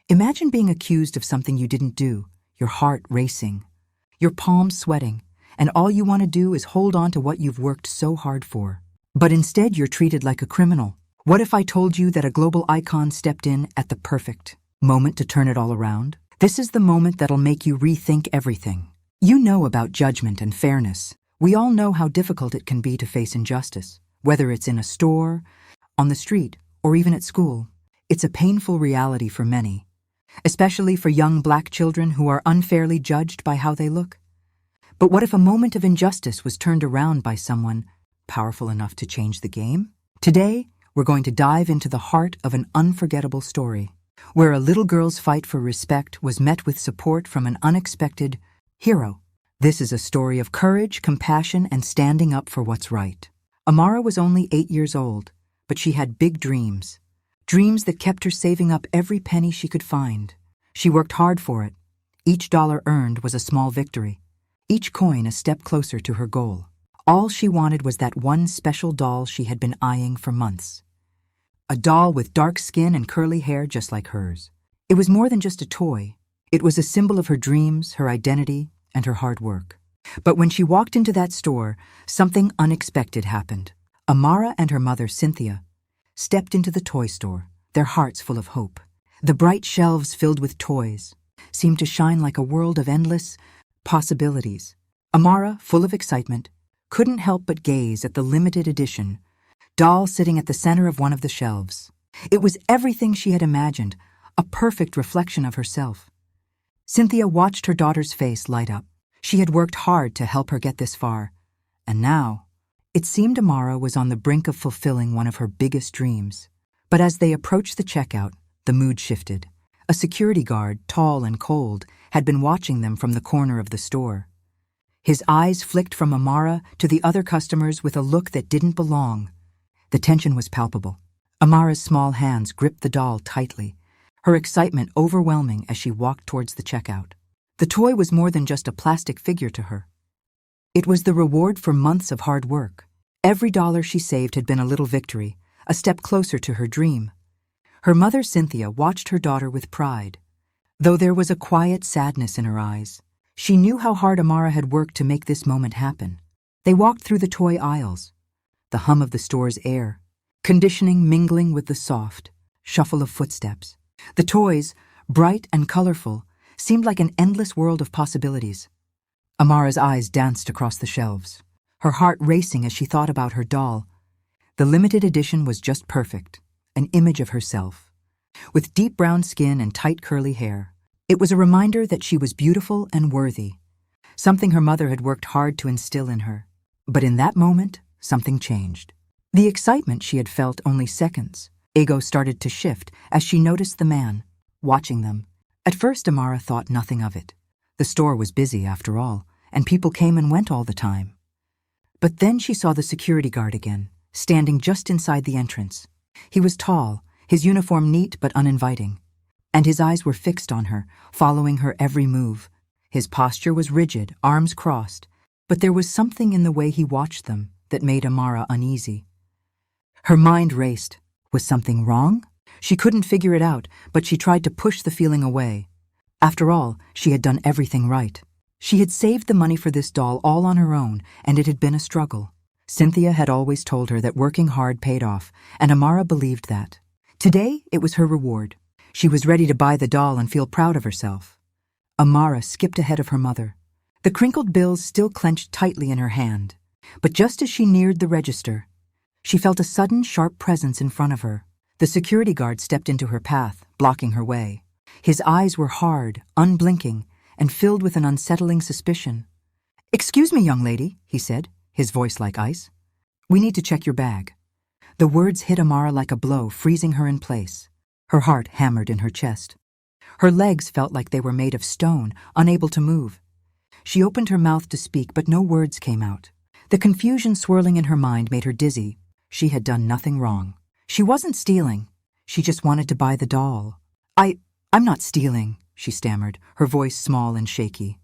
Imagine being accused of something you didn't do, your heart racing, your palms sweating, and all you want to do is hold on to what you've worked so hard for. But instead you're treated like a criminal. What if I told you that a global icon stepped in at the perfect moment to turn it all around? This is the moment that'll make you rethink everything. You know about judgment and fairness. We all know how difficult it can be to face injustice, whether it's in a store, on the street, or even at school. It's a painful reality for many, especially for young Black children who are unfairly judged by how they look. But what if a moment of injustice was turned around by someone powerful enough to change the game? Today, we're going to dive into the heart of an unforgettable story, where a little girl's fight for respect was met with support from an unexpected hero. This is a story of courage, compassion, and standing up for what's right. Amara was only 8 years old, but she had big dreams. Dreams that kept her saving up every penny she could find. She worked hard for it. Each dollar earned was a small victory, each coin a step closer to her goal. All she wanted was that one special doll she had been eyeing for months. A doll with dark skin and curly hair just like hers. It was more than just a toy. It was a symbol of her dreams, her identity, and her hard work. But when she walked into that store, something unexpected happened. Amara and her mother, Cynthia, stepped into the toy store, their hearts full of hope. The bright shelves filled with toys seemed to shine like a world of endless possibilities. Amara, full of excitement, couldn't help but gaze at the limited edition doll sitting at the center of one of the shelves. It was everything she had imagined, a perfect reflection of herself. Cynthia watched her daughter's face light up. She had worked hard to help her get this far, and now, it seemed Amara was on the brink of fulfilling one of her biggest dreams. But as they approached the checkout, the mood shifted. A security guard, tall and cold, had been watching them from the corner of the store. His eyes flicked from Amara to the other customers with a look that didn't belong. The tension was palpable. Amara's small hands gripped the doll tightly, her excitement overwhelming as she walked towards the checkout. The toy was more than just a plastic figure to her. It was the reward for months of hard work. Every dollar she saved had been a little victory, a step closer to her dream. Her mother, Cynthia, watched her daughter with pride. Though there was a quiet sadness in her eyes, she knew how hard Amara had worked to make this moment happen. They walked through the toy aisles, the hum of the store's air, conditioning mingling with the soft shuffle of footsteps. The toys, bright and colorful, seemed like an endless world of possibilities. Amara's eyes danced across the shelves, her heart racing as she thought about her doll. The limited edition was just perfect, an image of herself. With deep brown skin and tight curly hair, it was a reminder that she was beautiful and worthy, something her mother had worked hard to instill in her. But in that moment, something changed. The excitement she had felt only seconds, ego started to shift as she noticed the man, watching them. At first, Amara thought nothing of it. The store was busy, after all, and people came and went all the time. But then she saw the security guard again, standing just inside the entrance. He was tall, his uniform neat but uninviting, and his eyes were fixed on her, following her every move. His posture was rigid, arms crossed, but there was something in the way he watched them that made Amara uneasy. Her mind raced. Was something wrong? She couldn't figure it out, but she tried to push the feeling away. After all, she had done everything right. She had saved the money for this doll all on her own, and it had been a struggle. Cynthia had always told her that working hard paid off, and Amara believed that. Today, it was her reward. She was ready to buy the doll and feel proud of herself. Amara skipped ahead of her mother. The crinkled bills still clenched tightly in her hand. But just as she neared the register, she felt a sudden, sharp presence in front of her. The security guard stepped into her path, blocking her way. His eyes were hard, unblinking, and filled with an unsettling suspicion. "Excuse me, young lady," he said, his voice like ice. "We need to check your bag." The words hit Amara like a blow, freezing her in place. Her heart hammered in her chest. Her legs felt like they were made of stone, unable to move. She opened her mouth to speak, but no words came out. The confusion swirling in her mind made her dizzy. She had done nothing wrong. She wasn't stealing. She just wanted to buy the doll. I'm not stealing," she stammered, her voice small and shaky.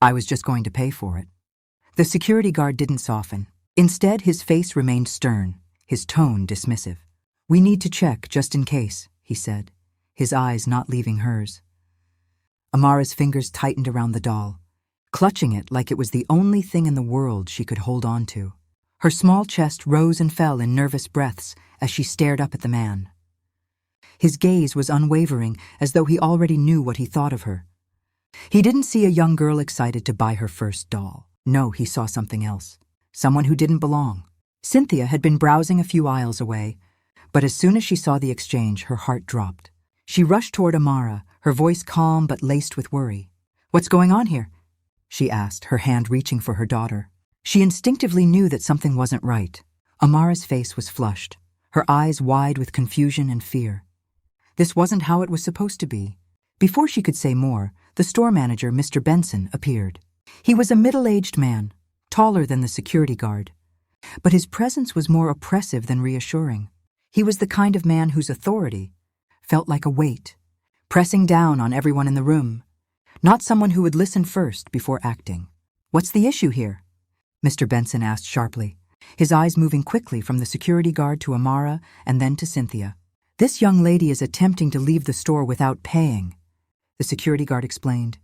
"I was just going to pay for it." The security guard didn't soften. Instead, his face remained stern, his tone dismissive. "We need to check, just in case," he said. his eyes not leaving hers. Amara's fingers tightened around the doll, clutching it like it was the only thing in the world she could hold on to. Her small chest rose and fell in nervous breaths as she stared up at the man. His gaze was unwavering, as though he already knew what he thought of her. He didn't see a young girl excited to buy her first doll. No, he saw something else. Someone who didn't belong. Cynthia had been browsing a few aisles away, but as soon as she saw the exchange, her heart dropped. She rushed toward Amara, her voice calm but laced with worry. "What's going on here?" she asked, her hand reaching for her daughter. She instinctively knew that something wasn't right. Amara's face was flushed, her eyes wide with confusion and fear. This wasn't how it was supposed to be. Before she could say more, the store manager, Mr. Benson, appeared. He was a middle-aged man, taller than the security guard. But his presence was more oppressive than reassuring. He was the kind of man whose authority felt like a weight, pressing down on everyone in the room, not someone who would listen first before acting. "What's the issue here?" Mr. Benson asked sharply, his eyes moving quickly from the security guard to Amara and then to Cynthia. "This young lady is attempting to leave the store without paying," the security guard explained,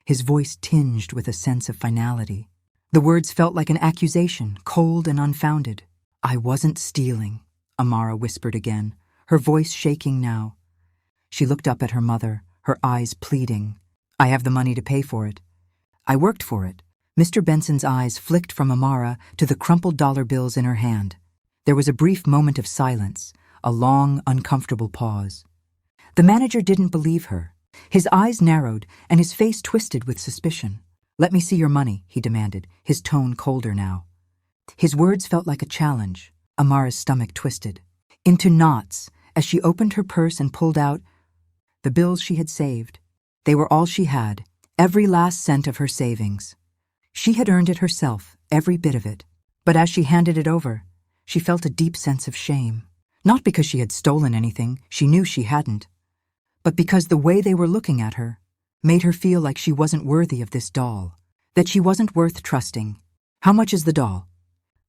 his voice tinged with a sense of finality. The words felt like an accusation, cold and unfounded. "I wasn't stealing," Amara whispered again, her voice shaking now. She looked up at her mother, her eyes pleading. "I have the money to pay for it. I worked for it." Mr. Benson's eyes flicked from Amara to the crumpled dollar bills in her hand. There was a brief moment of silence, a long, uncomfortable pause. The manager didn't believe her. His eyes narrowed and his face twisted with suspicion. "Let me see your money," he demanded, his tone colder now. His words felt like a challenge. Amara's stomach twisted into knots as she opened her purse and pulled out the bills she had saved. They were all she had, every last cent of her savings. She had earned it herself, every bit of it. But as she handed it over, she felt a deep sense of shame. Not because she had stolen anything, she knew she hadn't, but because the way they were looking at her made her feel like she wasn't worthy of this doll, that she wasn't worth trusting. "How much is the doll?"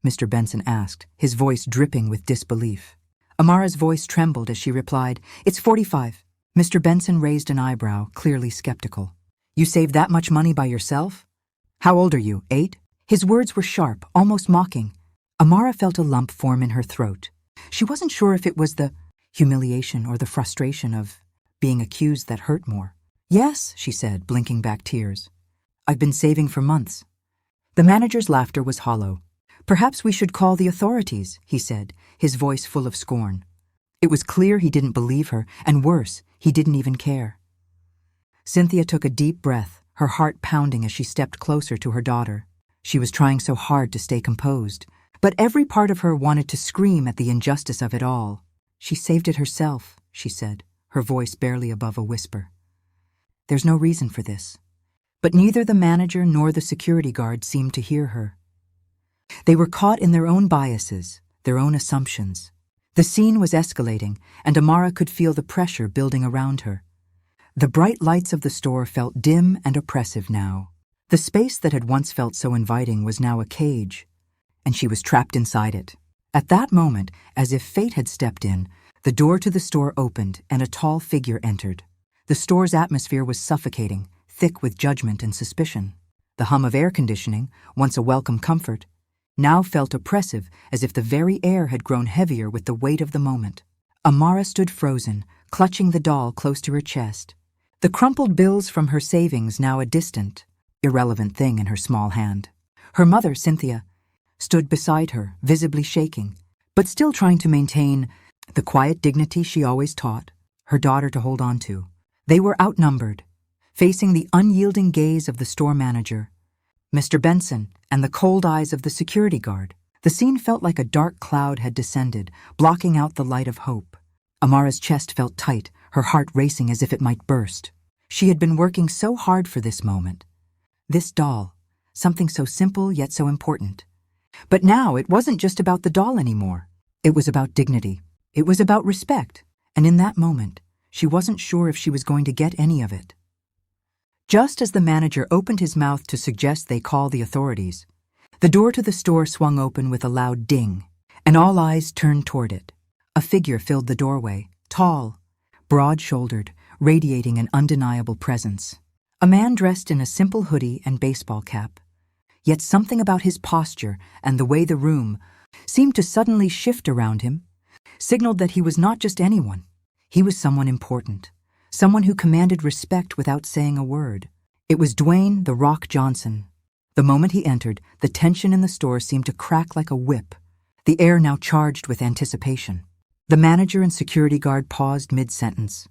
Mr. Benson asked, his voice dripping with disbelief. Amara's voice trembled as she replied, "It's 45. Mr. Benson raised an eyebrow, clearly skeptical. "You saved that much money by yourself? How old are you, 8? His words were sharp, almost mocking. Amara felt a lump form in her throat. She wasn't sure if it was the humiliation or the frustration of being accused that hurt more. "Yes," she said, blinking back tears. "I've been saving for months." The manager's laughter was hollow. "Perhaps we should call the authorities," he said, his voice full of scorn. It was clear he didn't believe her, and worse, he didn't even care. Cynthia took a deep breath, her heart pounding as she stepped closer to her daughter. She was trying so hard to stay composed, but every part of her wanted to scream at the injustice of it all. "She saved it herself," she said, her voice barely above a whisper. "There's no reason for this." But neither the manager nor the security guard seemed to hear her. They were caught in their own biases, their own assumptions. The scene was escalating, and Amara could feel the pressure building around her. The bright lights of the store felt dim and oppressive now. The space that had once felt so inviting was now a cage, and she was trapped inside it. At that moment, as if fate had stepped in, the door to the store opened and a tall figure entered. The store's atmosphere was suffocating, thick with judgment and suspicion. The hum of air conditioning, once a welcome comfort, now felt oppressive, as if the very air had grown heavier with the weight of the moment. Amara stood frozen, clutching the doll close to her chest, the crumpled bills from her savings now a distant, irrelevant thing in her small hand. Her mother, Cynthia, stood beside her, visibly shaking, but still trying to maintain the quiet dignity she always taught her daughter to hold on to. They were outnumbered, facing the unyielding gaze of the store manager, Mr. Benson, and the cold eyes of the security guard. The scene felt like a dark cloud had descended, blocking out the light of hope. Amara's chest felt tight, her heart racing as if it might burst. She had been working so hard for this moment. This doll, something so simple yet so important. But now it wasn't just about the doll anymore. It was about dignity. It was about respect. And in that moment, she wasn't sure if she was going to get any of it. Just as the manager opened his mouth to suggest they call the authorities, the door to the store swung open with a loud ding, and all eyes turned toward it. A figure filled the doorway, tall, broad-shouldered, radiating an undeniable presence. A man dressed in a simple hoodie and baseball cap. Yet something about his posture and the way the room seemed to suddenly shift around him signaled that he was not just anyone. He was someone important, someone who commanded respect without saying a word. It was Dwayne "The Rock" Johnson. The moment he entered, the tension in the store seemed to crack like a whip, the air now charged with anticipation. The manager and security guard paused mid-sentence,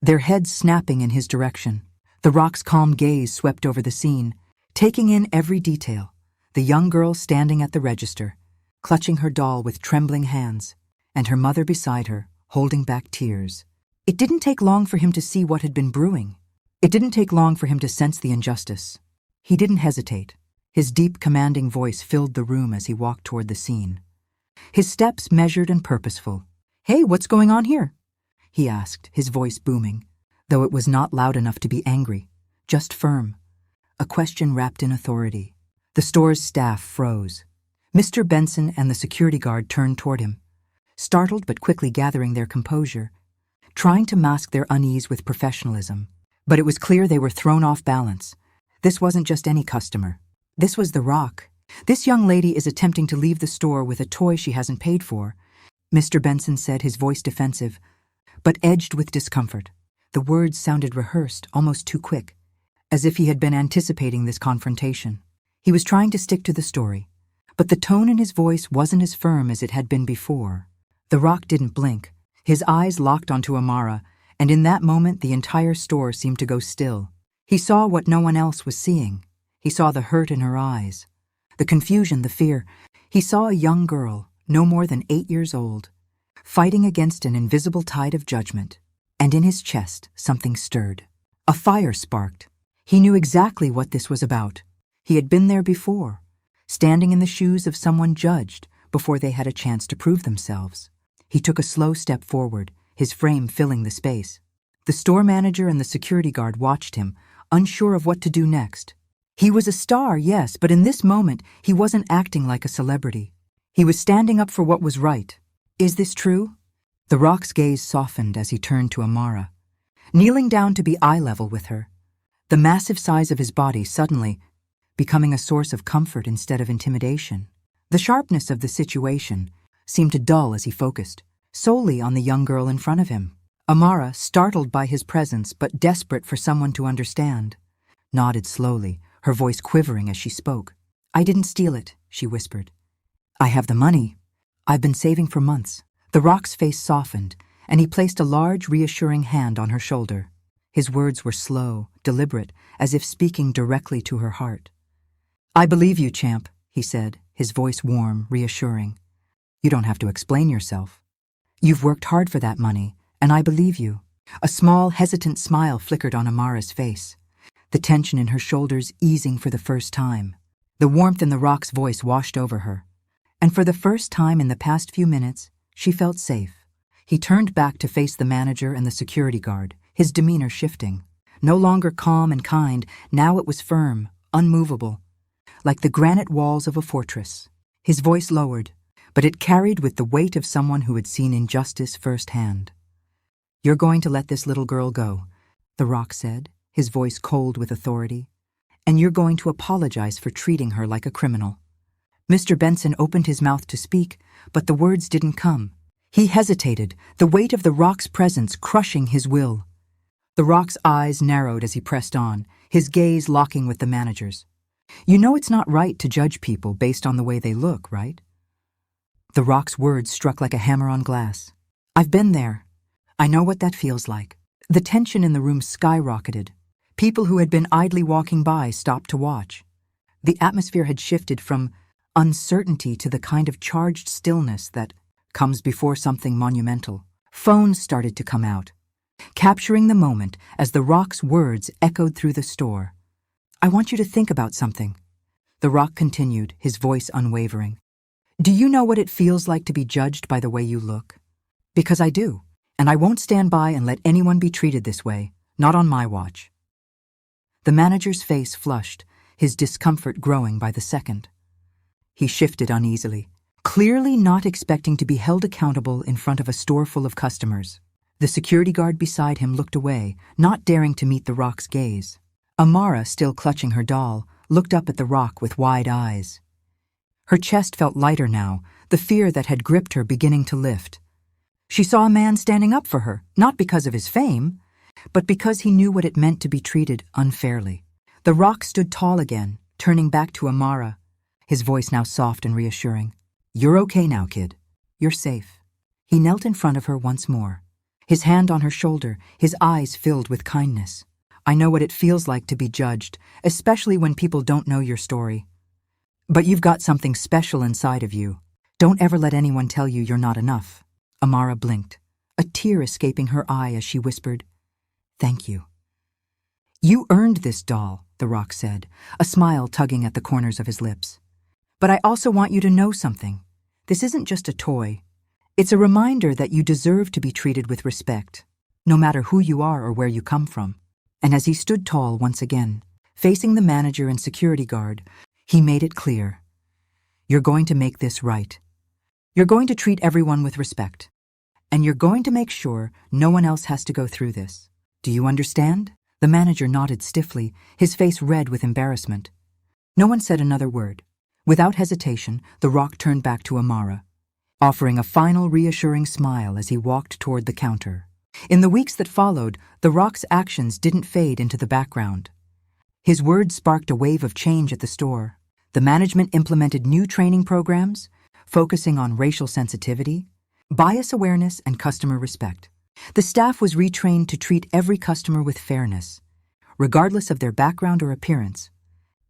their heads snapping in his direction. The Rock's calm gaze swept over the scene, taking in every detail. The young girl standing at the register, clutching her doll with trembling hands, and her mother beside her, holding back tears. It didn't take long for him to see what had been brewing. It didn't take long for him to sense the injustice. He didn't hesitate. His deep, commanding voice filled the room as he walked toward the scene. His steps measured and purposeful. "Hey, what's going on here?" he asked, his voice booming, though it was not loud enough to be angry, just firm. A question wrapped in authority. The store's staff froze. Mr. Benson and the security guard turned toward him, startled but quickly gathering their composure, trying to mask their unease with professionalism. But it was clear they were thrown off balance. This wasn't just any customer. This was The Rock. "This young lady is attempting to leave the store with a toy she hasn't paid for," Mr. Benson said, his voice defensive, but edged with discomfort. The words sounded rehearsed, almost too quick, as if he had been anticipating this confrontation. He was trying to stick to the story, but the tone in his voice wasn't as firm as it had been before. The Rock didn't blink. His eyes locked onto Amara, and in that moment the entire store seemed to go still. He saw what no one else was seeing. He saw the hurt in her eyes, the confusion, the fear. He saw a young girl, no more than 8 years old, fighting against an invisible tide of judgment. And in his chest, something stirred. A fire sparked. He knew exactly what this was about. He had been there before, standing in the shoes of someone judged before they had a chance to prove themselves. He took a slow step forward, his frame filling the space. The store manager and the security guard watched him, unsure of what to do next. He was a star, yes, but in this moment, he wasn't acting like a celebrity. He was standing up for what was right. "Is this true?" The Rock's gaze softened as he turned to Amara, kneeling down to be eye level with her, the massive size of his body suddenly becoming a source of comfort instead of intimidation. The sharpness of the situation seemed to dull as he focused solely on the young girl in front of him. Amara, startled by his presence but desperate for someone to understand, nodded slowly, her voice quivering as she spoke. "I didn't steal it," she whispered. "I have the money. I've been saving for months." The Rock's face softened, and he placed a large, reassuring hand on her shoulder. His words were slow, deliberate, as if speaking directly to her heart. "I believe you, champ," he said, his voice warm, reassuring. "You don't have to explain yourself. You've worked hard for that money, and I believe you." A small, hesitant smile flickered on Amara's face, the tension in her shoulders easing for the first time. The warmth in The Rock's voice washed over her, and for the first time in the past few minutes, she felt safe. He turned back to face the manager and the security guard, his demeanor shifting. No longer calm and kind, now it was firm, unmovable, like the granite walls of a fortress. His voice lowered, but it carried with the weight of someone who had seen injustice firsthand. "You're going to let this little girl go," The Rock said, his voice cold with authority, "and you're going to apologize for treating her like a criminal." Mr. Benson opened his mouth to speak, but the words didn't come. He hesitated, the weight of The Rock's presence crushing his will. The Rock's eyes narrowed as he pressed on, his gaze locking with the manager's. "You know it's not right to judge people based on the way they look, right?" The Rock's words struck like a hammer on glass. "I've been there. I know what that feels like." The tension in the room skyrocketed. People who had been idly walking by stopped to watch. The atmosphere had shifted from uncertainty to the kind of charged stillness that comes before something monumental. Phones started to come out, capturing the moment as The Rock's words echoed through the store. "I want you to think about something," The Rock continued, his voice unwavering. "Do you know what it feels like to be judged by the way you look? Because I do, and I won't stand by and let anyone be treated this way, not on my watch." The manager's face flushed, his discomfort growing by the second. He shifted uneasily, clearly not expecting to be held accountable in front of a store full of customers. The security guard beside him looked away, not daring to meet the rock's gaze. Amara, still clutching her doll, looked up at the rock with wide eyes. Her chest felt lighter now, the fear that had gripped her beginning to lift. She saw a man standing up for her, not because of his fame, but because he knew what it meant to be treated unfairly. The rock stood tall again, turning back to Amara, his voice now soft and reassuring. "You're okay now, kid. You're safe." He knelt in front of her once more, his hand on her shoulder, his eyes filled with kindness. "I know what it feels like to be judged, especially when people don't know your story. But you've got something special inside of you. Don't ever let anyone tell you you're not enough." Amara blinked, a tear escaping her eye as she whispered, "Thank you." "You earned this doll," the rock said, a smile tugging at the corners of his lips. "But I also want you to know something. This isn't just a toy. It's a reminder that you deserve to be treated with respect, no matter who you are or where you come from." And as he stood tall once again, facing the manager and security guard, he made it clear. "You're going to make this right. You're going to treat everyone with respect. And you're going to make sure no one else has to go through this. Do you understand?" The manager nodded stiffly, his face red with embarrassment. No one said another word. Without hesitation, the rock turned back to Amara, offering a final reassuring smile as he walked toward the counter. In the weeks that followed, the rock's actions didn't fade into the background. His words sparked a wave of change at the store. The management implemented new training programs, focusing on racial sensitivity, bias awareness, and customer respect. The staff was retrained to treat every customer with fairness, regardless of their background or appearance.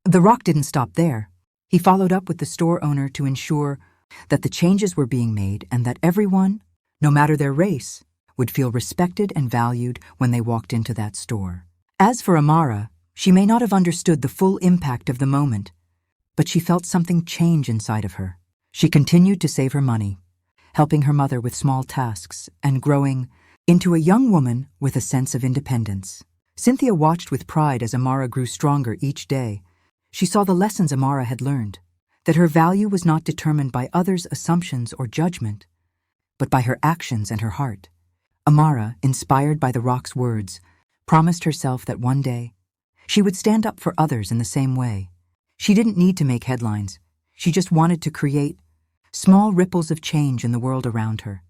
The rock didn't stop there. He followed up with the store owner to ensure that the changes were being made and that everyone, no matter their race, would feel respected and valued when they walked into that store. As for Amara, she may not have understood the full impact of the moment, but she felt something change inside of her. She continued to save her money, helping her mother with small tasks and growing into a young woman with a sense of independence. Cynthia watched with pride as Amara grew stronger each day. She saw the lessons Amara had learned, that her value was not determined by others' assumptions or judgment, but by her actions and her heart. Amara, inspired by the rock's words, promised herself that one day she would stand up for others in the same way. She didn't need to make headlines. She just wanted to create small ripples of change in the world around her.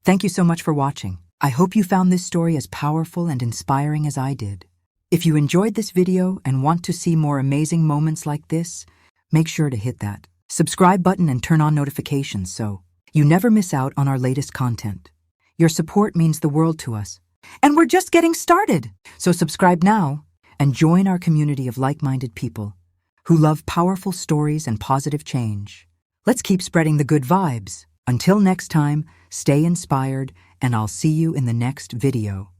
Thank you so much for watching. I hope you found this story as powerful and inspiring as I did. If you enjoyed this video and want to see more amazing moments like this, make sure to hit that subscribe button and turn on notifications so you never miss out on our latest content. Your support means the world to us. And we're just getting started. So subscribe now and join our community of like-minded people who love powerful stories and positive change. Let's keep spreading the good vibes. Until next time, stay inspired, and I'll see you in the next video.